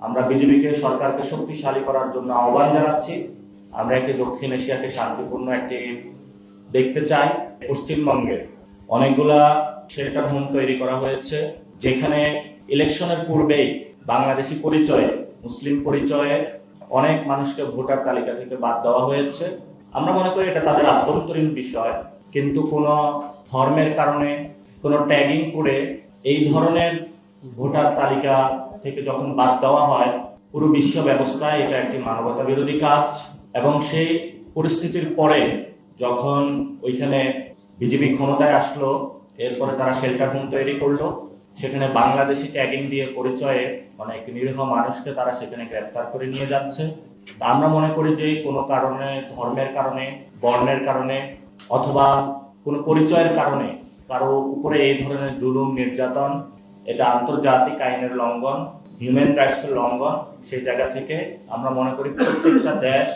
আমরা বিজেপিকে সরকারকে শক্তিশালী করার জন্য আহ্বান জানাচ্ছি। আমরা একটি দক্ষিণ এশিয়াকে শান্তিপূর্ণ একটি দেখতে চাই। পশ্চিমবঙ্গে অনেকগুলা শেল্টার হোম তৈরি করা হয়েছে, যেখানে ইলেকশনের পূর্বেই বাংলাদেশি পরিচয়ে, মুসলিম পরিচয়ে অনেক মানুষকে ভোটার তালিকা থেকে বাদ দেওয়া হয়েছে। আমরা মনে করি এটা তাদের আভ্যন্তরীণ বিষয়, কিন্তু কোনো ধর্মের কারণে কোনো ট্যাগিং করে এই ধরনের ভোটার তালিকা থেকে যখন বাদ দেওয়া হয়, পুরো বিশ্ব ব্যবস্থায় এটা একটি মানবতা বিরোধী কাজ। এবং সেই পরিস্থিতির পরে যখন ওইখানে বিজেপি ক্ষমতায় আসলো, এরপরে তারা শেল্টার হোম তৈরি করলো, সেখানে বাংলাদেশি ট্যাগিং দিয়ে পরিচয়ে অনেক নিরীহ মানুষকে তারা সেখানে গ্রেফতার করে নিয়ে যাচ্ছে। আমরা মনে করি যে কোনো কারণে, ধর্মের কারণে, বর্ণের কারণে অথবা কোনো পরিচয়ের কারণে কারো উপরে এই ধরনের জুলুম, নির্যাতন, এটা আন্তর্জাতিক আইনের লঙ্ঘন, হিউম্যান রাইটসের লঙ্ঘন। সেই জায়গা থেকে আমরা মনে করি প্রত্যেকটা দেশ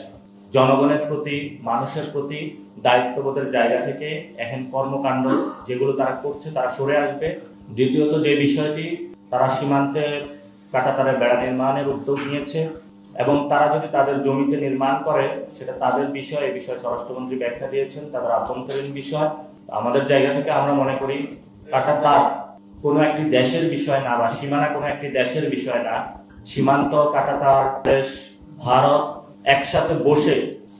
জনগণের প্রতি, মানুষের প্রতি দায়িত্ববোধের জায়গা থেকে এখন কর্মকাণ্ড যেগুলো তারা করছে তারা সরে আসবে। দ্বিতীয়ত, যে বিষয়টি তারা সীমান্তে কাঁটাতারে বেড়া নির্মাণের উদ্যোগ নিয়েছে এবং তারা যদি তাদের জমিতে নির্মাণ করে সেটা তাদের বিষয়, এই বিষয়ে স্বরাষ্ট্রমন্ত্রী ব্যাখ্যা দিয়েছেন, তাদের আভ্যন্তরীণ বিষয়। আমাদের জায়গা থেকে আমরা মনে করি কাঁটাতার কোনো একটি দেশের বিষয় না, বা সীমানা কোনো একটি দেশের বিষয় না। সীমান্ত, কাঁটাতার, দেশ, ভারত একসাথে বসে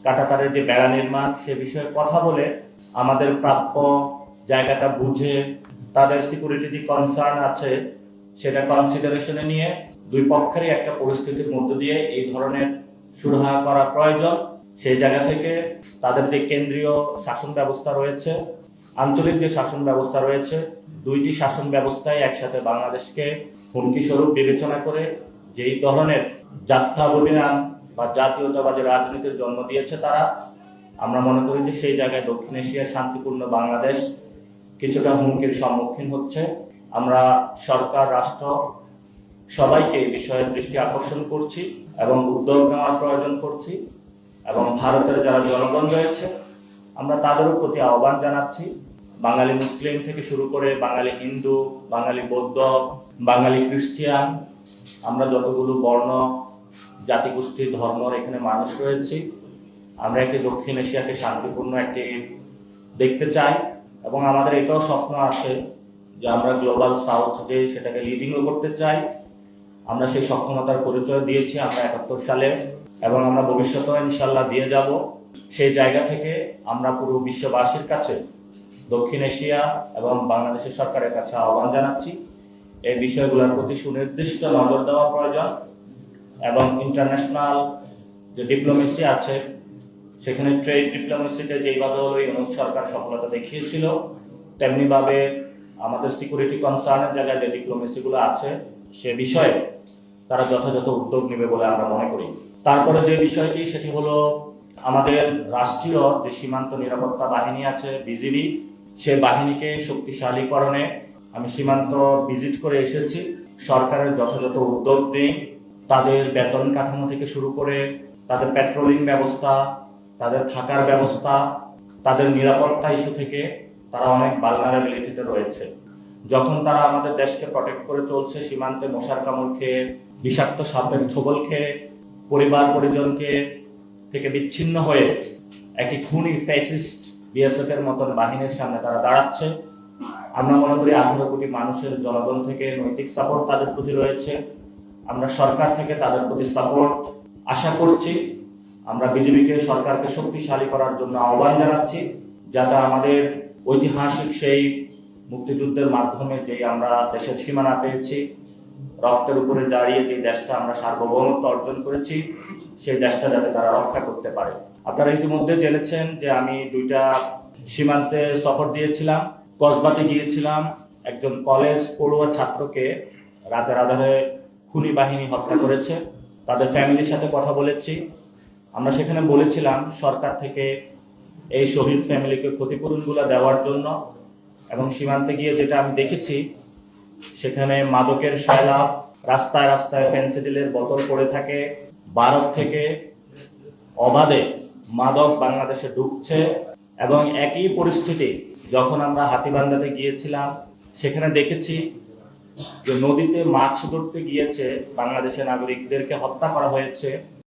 কাঁটাতারের যে বেড়া নির্মাণ সে বিষয়ে কথা বলে আমাদের প্রাপ্য জায়গাটা বুঝে তাদের সিকিউরিটি যে কনসার্ন আছে সেটা কনসিডারেশনে নিয়ে দুই পক্ষেরই একটা পরিস্থিতির মধ্য দিয়ে এই ধরনের সুরাহা করা প্রয়োজন। সেই জায়গা থেকে তাদের যে কেন্দ্রীয় শাসন ব্যবস্থা রয়েছে, আঞ্চলিক যে শাসন ব্যবস্থা রয়েছে, দুইটি শাসন ব্যবস্থায় একসাথে বাংলাদেশকে হুমকি স্বরূপ বিবেচনা করে যেই ধরনের জাতীয়তাবাদ বা জাতীয়তাবাদী রাজনীতির জন্ম দিয়েছে তারা, আমরা মনে করি যে সেই জায়গায় দক্ষিণ এশিয়ার শান্তিপূর্ণ বাংলাদেশ কিছুটা হুমকির সম্মুখীন হচ্ছে। আমরা সরকার, রাষ্ট্র সবাইকে এই বিষয়ে দৃষ্টি আকর্ষণ করছি এবং উদ্যোগ নেওয়ার প্রয়োজন করছি। এবং ভারতের যারা জনগণ রয়েছে আমরা তাদেরও প্রতি আহ্বান জানাচ্ছি। বাঙালি মুসলিম থেকে শুরু করে বাঙালি হিন্দু, বাঙালি বৌদ্ধ, বাঙালি খ্রিস্টান, আমরা যতগুলো বর্ণ, জাতিগোষ্ঠী, ধর্মর এখানে মানুষ রয়েছি, আমরা একটি দক্ষিণ এশিয়াকে শান্তিপূর্ণ একটি দেখতে চাই। এবং আমাদের এটাও স্বপ্ন আছে যে আমরা গ্লোবাল সাউথ যে সেটাকে লিডিংও করতে চাই। আমরা সেই সক্ষমতার পরিচয় দিয়েছি আমরা ৭১ সালে, এবং আমরা ভবিষ্যতেও ইনশাল্লাহ দিয়ে যাব। সেই জায়গা থেকে আমরা পুরো বিশ্ববাসীর কাছে, দক্ষিণ এশিয়া এবং বাংলাদেশের সরকারের কাছে আহ্বান জানাচ্ছি এই বিষয়গুলোর প্রতি সুনির্দিষ্ট নজর দেওয়া প্রয়োজন। এবং ইন্টারন্যাশনাল যে ডিপ্লোমেসি আছে সেখানে ট্রেড ডিপ্লোমেসিতে যেইভাবে হলো ইউনুস সরকার সফলতা দেখিয়েছিল, তেমনিভাবে আমাদের সিকিউরিটি কনসার্নের জায়গায় যে ডিপ্লোমেসিগুলো আছে সে বিষয়ে তারা যথাযথ উদ্যোগ নেবে বলে আমরা মনে করি। তারপরে যে বিষয়টি সেটি হলো আমাদের রাষ্ট্রীয় যে সীমান্ত নিরাপত্তা বাহিনী আছে বিজিবি, সে বাহিনীকে শক্তিশালীকরণে আমি সীমান্ত ভিজিট করে এসেছি। সরকারের যথাযথ উদ্যোগ নেই, তাদের বেতন কাঠামো থেকে শুরু করে তাদের পেট্রোলিং ব্যবস্থা, তাদের থাকার ব্যবস্থা, তাদের নিরাপত্তা ইস্যু থেকে তারা অনেক ভালনারেবিলিটিতে রয়েছে। যখন তারা আমাদের দেশকে প্রটেক্ট করে চলছে, সীমান্তে মশার কামড় খেয়ে, বিষাক্ত সাপের ছোবল খেয়ে, পরিবার পরিজনকে থেকে বিচ্ছিন্ন হয়ে একটি খুনি ফ্যাসিস্ট বিএসএফ এর মতন বাহিনীর সামনে তারা দাঁড়াচ্ছে। আমরা মনে করি ১৮ কোটি মানুষের জনগণ থেকে নৈতিক সাপোর্ট তাদের প্রতি রয়েছে। আমরা সরকার থেকে তাদের প্রতি সাপোর্ট আশা করছি। আমরা বিজেপিকে, সরকারকে শক্তিশালী করার জন্য আহ্বান জানাচ্ছি, যাতে আমাদের ঐতিহাসিক সেই মুক্তিযুদ্ধের মাধ্যমে যে আমরা দেশের সীমানা পেয়েছি, রক্তের উপরে দাঁড়িয়ে যে দেশটা আমরা সার্বভৌমত্ব অর্জন করেছি, সেই দেশটা যাতে তারা রক্ষা করতে পারে। আপনারা ইতিমধ্যে জেনেছেন যে আমি 2টা সীমান্তে সফর দিয়েছিলাম। কসবাতে গিয়েছিলাম, একজন কলেজ পড়ুয়া ছাত্রকে রাতের আধারে খুনি বাহিনী হত্যা করেছে। তাদের ফ্যামিলির সাথে কথা বলেছি। আমরা সেখানে বলেছিলাম সরকার থেকে এই শহীদ ফ্যামিলিকে ক্ষতিপূরণগুলো দেওয়ার জন্য। এবং সীমান্তে গিয়ে যেটা আমি দেখেছি, সেখানে মাদকের সয়লাভ, রাস্তায় রাস্তায় ফেন্সিডিলের বোতল পড়ে থাকে, ভারত থেকে অবাধে মাদক বাংলাদেশে ঢুকছে। এবং একই পরিস্থিতি যখন আমরা হাতীবান্ধাতে গিয়েছিলাম, সেখানে দেখেছি যে নদীতে মাছ ধরতে গিয়েছে বাংলাদেশের নাগরিকদেরকে হত্যা করা হয়েছে।